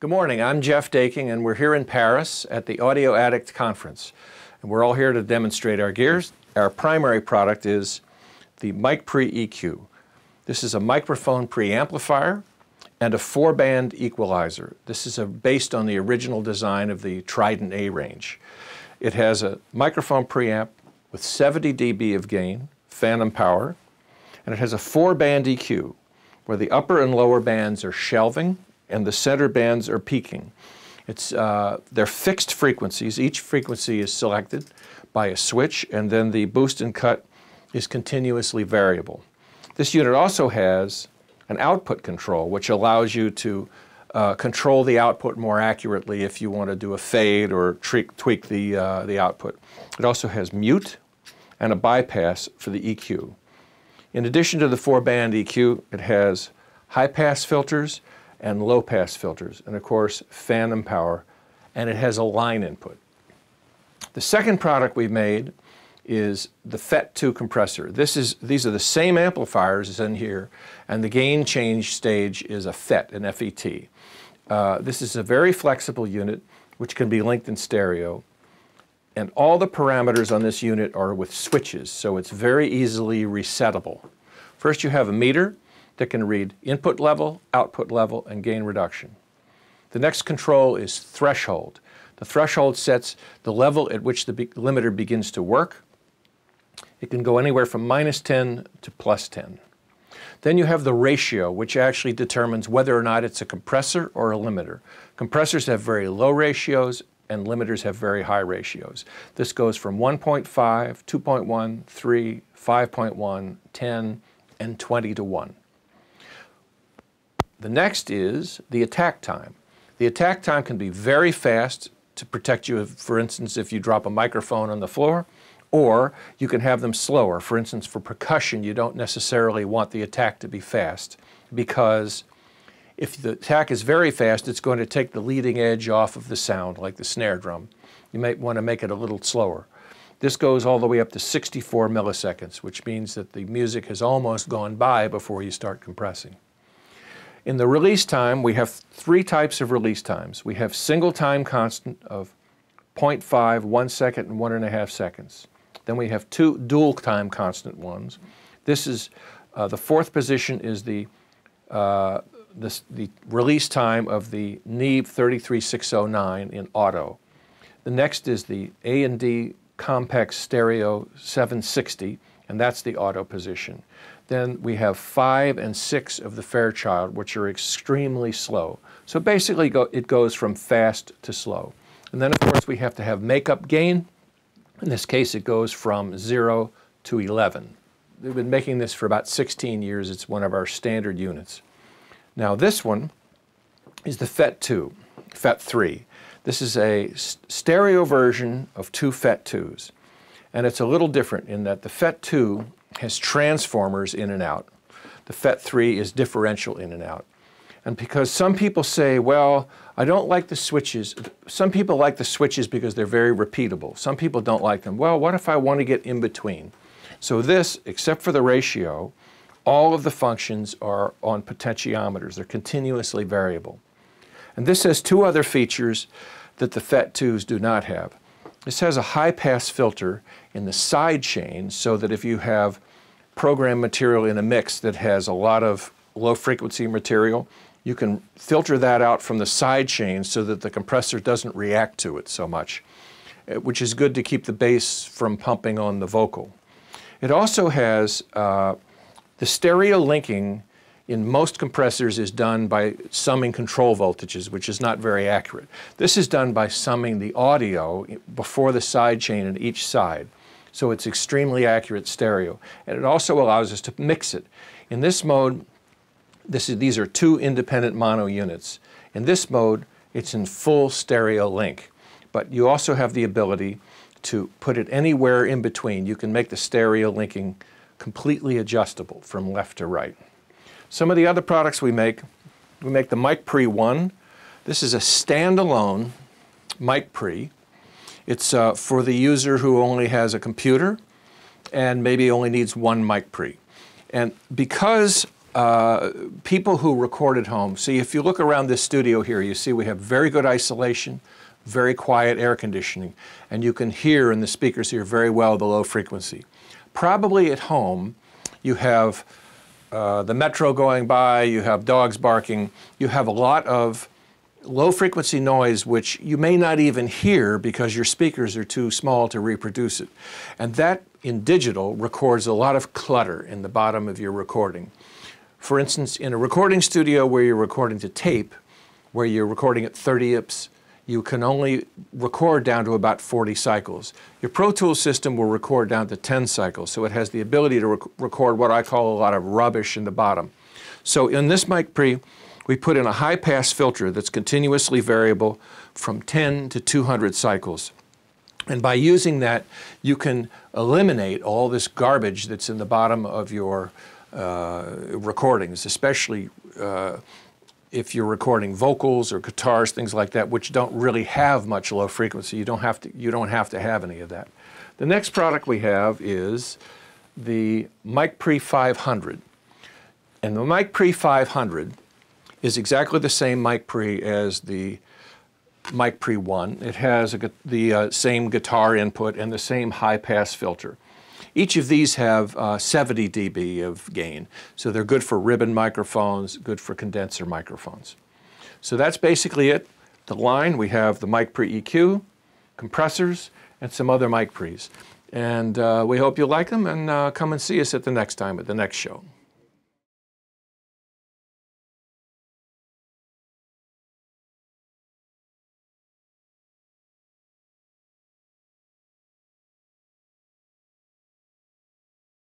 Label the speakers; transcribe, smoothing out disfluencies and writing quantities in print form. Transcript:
Speaker 1: Good morning, I'm Jeff Daking, and we're here in Paris at the Audio Addict conference. And we're all here to demonstrate our gears. Our primary product is the Mic Pre EQ. This is a microphone preamplifier and a 4-band equalizer. This is based on the original design of the Trident A range. It has a microphone preamp with 70 dB of gain, phantom power, and it has a 4-band EQ where the upper and lower bands are shelving and the center bands are peaking. They're fixed frequencies. Each frequency is selected by a switch, and then the boost and cut is continuously variable. This unit also has an output control, which allows you to control the output more accurately if you want to do a fade or tweak the output. It also has mute and a bypass for the EQ. In addition to the 4-band EQ, it has high-pass filters and low-pass filters, and of course, phantom power, and it has a line input. The second product we've made is the FET2 compressor. These are the same amplifiers as in here, and the gain change stage is a FET, an FET. This is a very flexible unit which can be linked in stereo, and all the parameters on this unit are with switches, so it's very easily resettable. First, you have a meter that can read input level, output level, and gain reduction. The next control is threshold. The threshold sets the level at which the limiter begins to work. It can go anywhere from -10 to +10. Then you have the ratio, which actually determines whether or not it's a compressor or a limiter. Compressors have very low ratios, and limiters have very high ratios. This goes from 1.5, 2.1, 3, 5.1, 10, and 20 to 1. The next is the attack time. The attack time can be very fast to protect you, for instance, if you drop a microphone on the floor, or you can have them slower. For instance, for percussion, you don't necessarily want the attack to be fast, because if the attack is very fast, it's going to take the leading edge off of the sound, like the snare drum. You might want to make it a little slower. This goes all the way up to 64 milliseconds, which means that the music has almost gone by before you start compressing. In the release time, we have 3 types of release times. We have single time constant of 0.5, 1 second, and 1.5 seconds. Then we have 2 dual time constant ones. This is the 4th position is the release time of the Neve 33609 in auto. The next is the A&D Compact Stereo 760, and that's the auto position. Then we have 5 and 6 of the Fairchild, which are extremely slow. So basically it goes from fast to slow. And then of course we have to have makeup gain. In this case it goes from 0 to 11. We've been making this for about 16 years. It's one of our standard units. Now this one is the FET2, FET3. This is a stereo version of 2 FET2s. And it's a little different in that the FET2 has transformers in and out. The FET3 is differential in and out. And because some people say, well, I don't like the switches. Some people like the switches because they're very repeatable. Some people don't like them. Well, what if I want to get in between? So this, except for the ratio, all of the functions are on potentiometers. They're continuously variable. And this has 2 other features that the FET2s do not have. This has a high-pass filter in the side chain, so that if you have program material in a mix that has a lot of low-frequency material, you can filter that out from the side chain so that the compressor doesn't react to it so much, which is good to keep the bass from pumping on the vocal. It also has the stereo linking in most compressors is done by summing control voltages, which is not very accurate. This is done by summing the audio before the side chain in each side. So it's extremely accurate stereo. And it also allows us to mix it. In this mode, these are 2 independent mono units. In this mode, it's in full stereo link. But you also have the ability to put it anywhere in between. You can make the stereo linking completely adjustable from left to right. Some of the other products we make the Mic Pre 1. This is a standalone Mic Pre. It's for the user who only has a computer and maybe only needs 1 Mic Pre. And because people who record at home. See, if you look around this studio here, you see we have very good isolation, very quiet air conditioning, and you can hear in the speakers here very well the low frequency. Probably at home, you have the metro going by, you have dogs barking, you have a lot of low frequency noise which you may not even hear because your speakers are too small to reproduce it. And that in digital records a lot of clutter in the bottom of your recording. For instance, in a recording studio where you're recording to tape, where you're recording at 30 IPS, you can only record down to about 40 cycles. Your Pro Tools system will record down to 10 cycles, so it has the ability to record what I call a lot of rubbish in the bottom. So in this mic pre, we put in a high-pass filter that's continuously variable from 10 to 200 cycles. And by using that, you can eliminate all this garbage that's in the bottom of your recordings, especially if you're recording vocals or guitars, things like that, which don't really have much low frequency. You don't have to have any of that. The next product we have is the Mic Pre 500. And the Mic Pre 500 is exactly the same mic pre as the Mic Pre 1. It has the same guitar input and the same high-pass filter. Each of these have 70 dB of gain, so they're good for ribbon microphones, good for condenser microphones. So that's basically it. The line, we have the Mic Pre EQ, compressors, and some other mic pre's. And we hope you like them, and come and see us at the next time, at the next show.